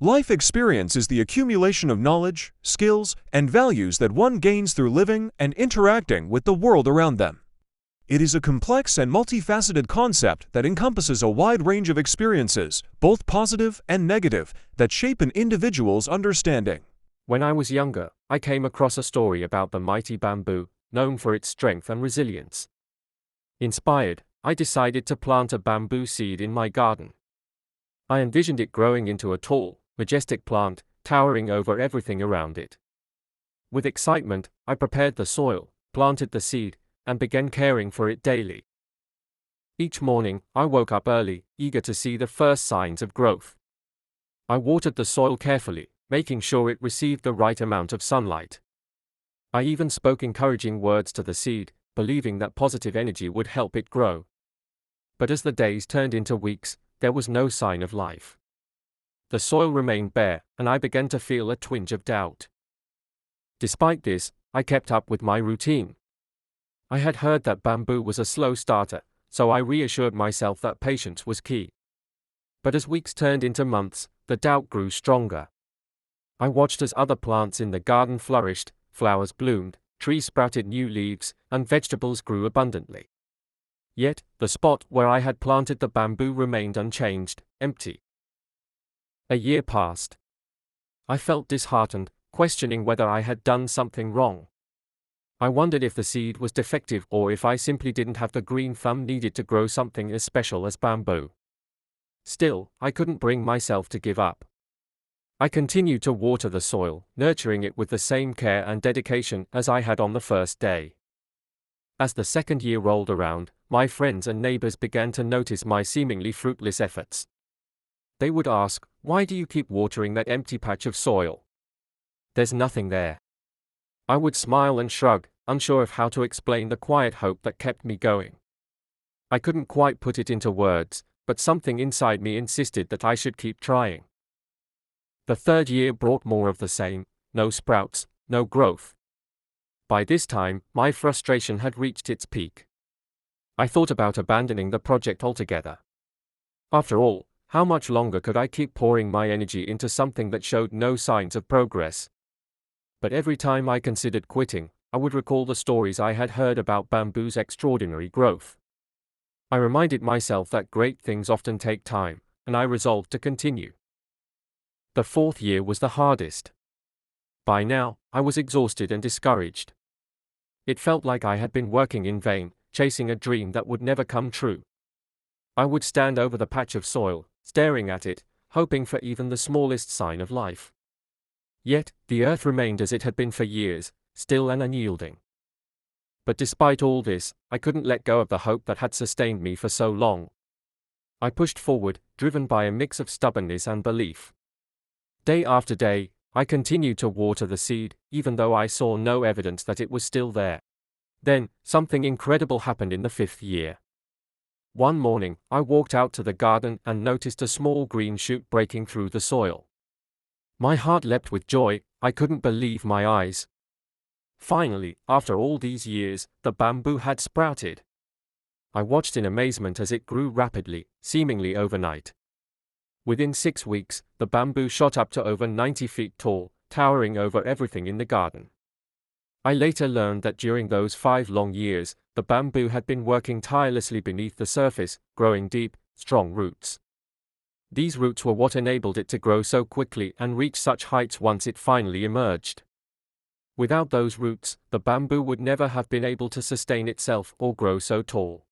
Life experience is the accumulation of knowledge, skills, and values that one gains through living and interacting with the world around them. It is a complex and multifaceted concept that encompasses a wide range of experiences, both positive and negative, that shape an individual's understanding. When I was younger, I came across a story about the mighty bamboo, known for its strength and resilience. Inspired, I decided to plant a bamboo seed in my garden. I envisioned it growing into a tall, majestic plant, towering over everything around it. With excitement, I prepared the soil, planted the seed, and began caring for it daily. Each morning, I woke up early, eager to see the first signs of growth. I watered the soil carefully, making sure it received the right amount of sunlight. I even spoke encouraging words to the seed, believing that positive energy would help it grow. But as the days turned into weeks, there was no sign of life. The soil remained bare, and I began to feel a twinge of doubt. Despite this, I kept up with my routine. I had heard that bamboo was a slow starter, so I reassured myself that patience was key. But as weeks turned into months, the doubt grew stronger. I watched as other plants in the garden flourished, flowers bloomed, trees sprouted new leaves, and vegetables grew abundantly. Yet, the spot where I had planted the bamboo remained unchanged, empty. A year passed. I felt disheartened, questioning whether I had done something wrong. I wondered if the seed was defective or if I simply didn't have the green thumb needed to grow something as special as bamboo. Still, I couldn't bring myself to give up. I continued to water the soil, nurturing it with the same care and dedication as I had on the first day. As the second year rolled around, my friends and neighbors began to notice my seemingly fruitless efforts. They would ask, "Why do you keep watering that empty patch of soil? There's nothing there." I would smile and shrug, unsure of how to explain the quiet hope that kept me going. I couldn't quite put it into words, but something inside me insisted that I should keep trying. The third year brought more of the same, no sprouts, no growth. By this time, my frustration had reached its peak. I thought about abandoning the project altogether. After all, how much longer could I keep pouring my energy into something that showed no signs of progress? But every time I considered quitting, I would recall the stories I had heard about bamboo's extraordinary growth. I reminded myself that great things often take time, and I resolved to continue. The fourth year was the hardest. By now, I was exhausted and discouraged. It felt like I had been working in vain, chasing a dream that would never come true. I would stand over the patch of soil, staring at it, hoping for even the smallest sign of life. Yet, the earth remained as it had been for years, still and unyielding. But despite all this, I couldn't let go of the hope that had sustained me for so long. I pushed forward, driven by a mix of stubbornness and belief. Day after day, I continued to water the seed, even though I saw no evidence that it was still there. Then, something incredible happened in the fifth year. One morning, I walked out to the garden and noticed a small green shoot breaking through the soil. My heart leapt with joy, I couldn't believe my eyes. Finally, after all these years, the bamboo had sprouted. I watched in amazement as it grew rapidly, seemingly overnight. Within 6 weeks, the bamboo shot up to over 90 feet tall, towering over everything in the garden. I later learned that during those 5 long years, the bamboo had been working tirelessly beneath the surface, growing deep, strong roots. These roots were what enabled it to grow so quickly and reach such heights once it finally emerged. Without those roots, the bamboo would never have been able to sustain itself or grow so tall.